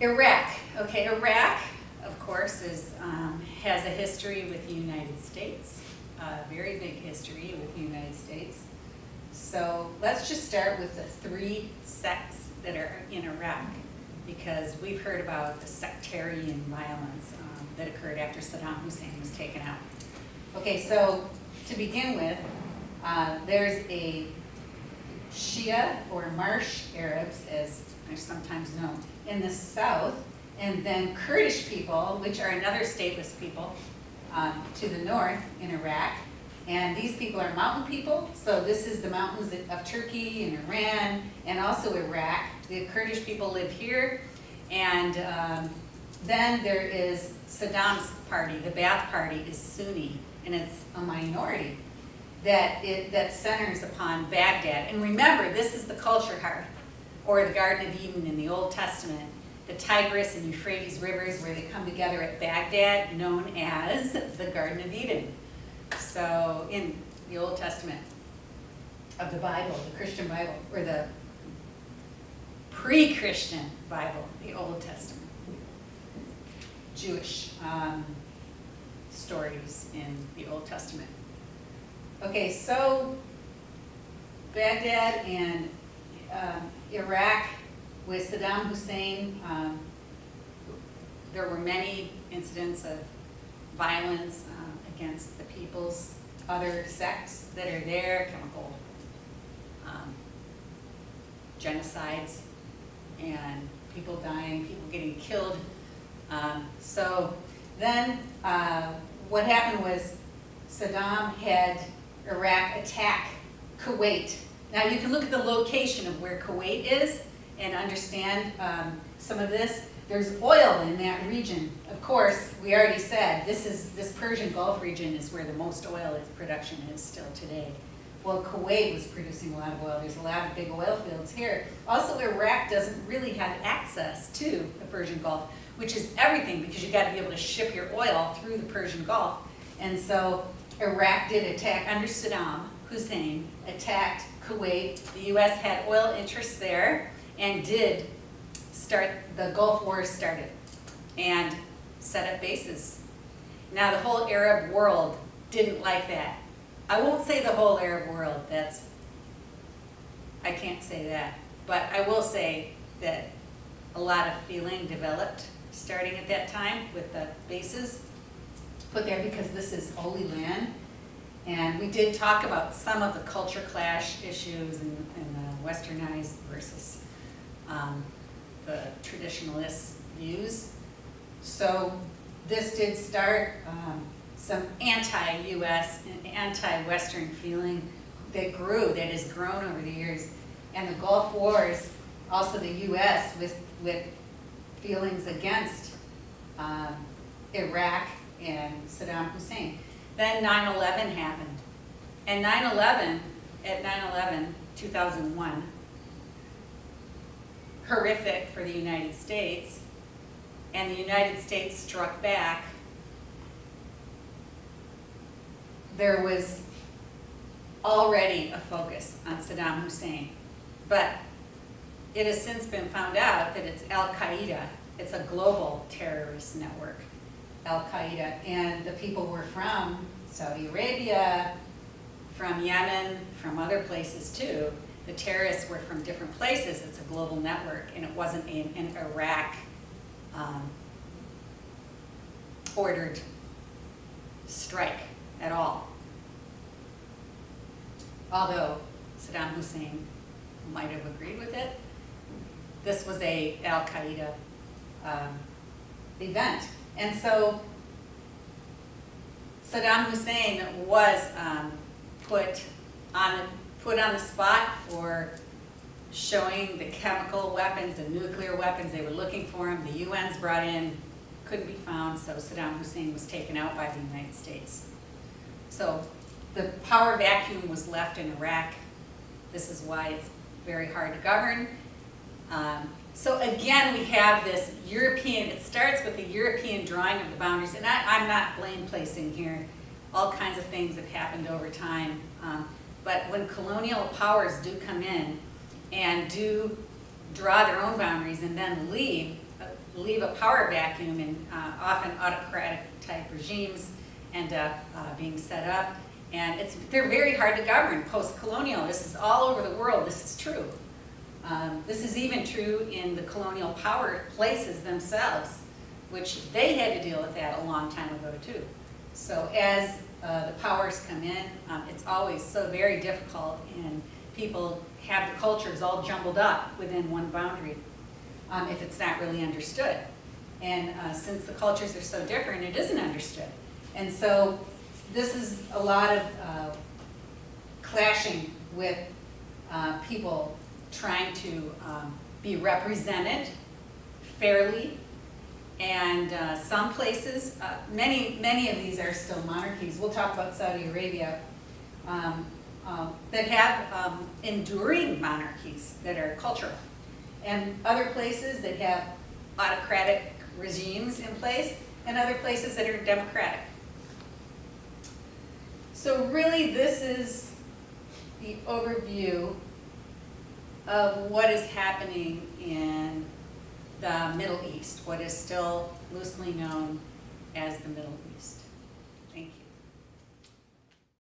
Iraq. Okay, Iraq, of course, has a history with the United States, a very big history with the United States. So let's just start with the three sects that are in Iraq, because we've heard about the sectarian violence that occurred after Saddam Hussein was taken out. Okay, so to begin with, there's a Shia or Marsh Arabs, as they're sometimes known, in the south, and then Kurdish people, which are another stateless people, to the north in Iraq. And these people are mountain people, so this is the mountains of Turkey and Iran and also Iraq. The Kurdish people live here, and then there is Saddam's party. The Ba'ath Party is Sunni, and it's a minority that centers upon Baghdad. And remember, this is the culture heart, or the Garden of Eden in the Old Testament, the Tigris and Euphrates rivers where they come together at Baghdad, known as the Garden of Eden. So in the Old Testament of the Bible, the Christian Bible, or the pre-Christian Bible, the Old Testament, Jewish stories in the Old Testament. Okay, so Baghdad and Iraq with Saddam Hussein, there were many incidents of violence against the people's other sects that are there, chemical genocides, and people dying, people getting killed. So then what happened was Saddam had Iraq attack Kuwait. Now you can look at the location of where Kuwait is and understand some of this. There's oil in that region. Of course, we already said this Persian Gulf region is where the most oil production is still today. Well, Kuwait was producing a lot of oil. There's a lot of big oil fields here. Also, Iraq doesn't really have access to the Persian Gulf, which is everything, because you got to be able to ship your oil through the Persian Gulf. And so Iraq did attack under Saddam Hussein, attacked Kuwait. The U.S. had oil interests there and did start, the Gulf War started and set up bases. Now the whole Arab world didn't like that. I won't say the whole Arab world, I can't say that, but I will say that a lot of feeling developed starting at that time with the bases put there, because this is Holy Land. And we did talk about some of the culture clash issues and the westernized versus the traditionalist views. So this did start some anti-US and anti-Western feeling that grew, that has grown over the years. And the Gulf Wars, also the US with feelings against Iraq and Saddam Hussein. Then 9/11 happened. And 9/11, at 9/11, 2001, horrific for the United States, and the United States struck back. There was already a focus on Saddam Hussein, but it has since been found out that it's Al-Qaeda. It's a global terrorist network, Al-Qaeda, and the people were from Saudi Arabia, from Yemen, from other places too. The terrorists were from different places. It's a global network, and it wasn't an Iraq ordered strike at all. Although Saddam Hussein might have agreed with it, this was a Al-Qaeda event. And so Saddam Hussein was put on the spot for showing the chemical weapons, the nuclear weapons. They were looking for him. The UN's brought in, couldn't be found, so Saddam Hussein was taken out by the United States. So the power vacuum was left in Iraq. This is why it's very hard to govern. So again, we have this European, it starts with the European drawing of the boundaries, and I'm not blame placing here. All kinds of things have happened over time. But when colonial powers do come in and do draw their own boundaries and then leave, leave a power vacuum, and often autocratic type regimes end up being set up. And they're very hard to govern, post-colonial. This is all over the world, this is true. This is even true in the colonial power places themselves, which they had to deal with that a long time ago too. So as the powers come in, it's always so very difficult, and people have the cultures all jumbled up within one boundary if it's not really understood. And since the cultures are so different, it isn't understood. And so this is a lot of clashing with people trying to be represented fairly. And some places, many of these are still monarchies. We'll talk about Saudi Arabia, that have enduring monarchies that are cultural. And other places that have autocratic regimes in place, and other places that are democratic. So really this is the overview of what is happening in the Middle East, what is still loosely known as the Middle East. Thank you.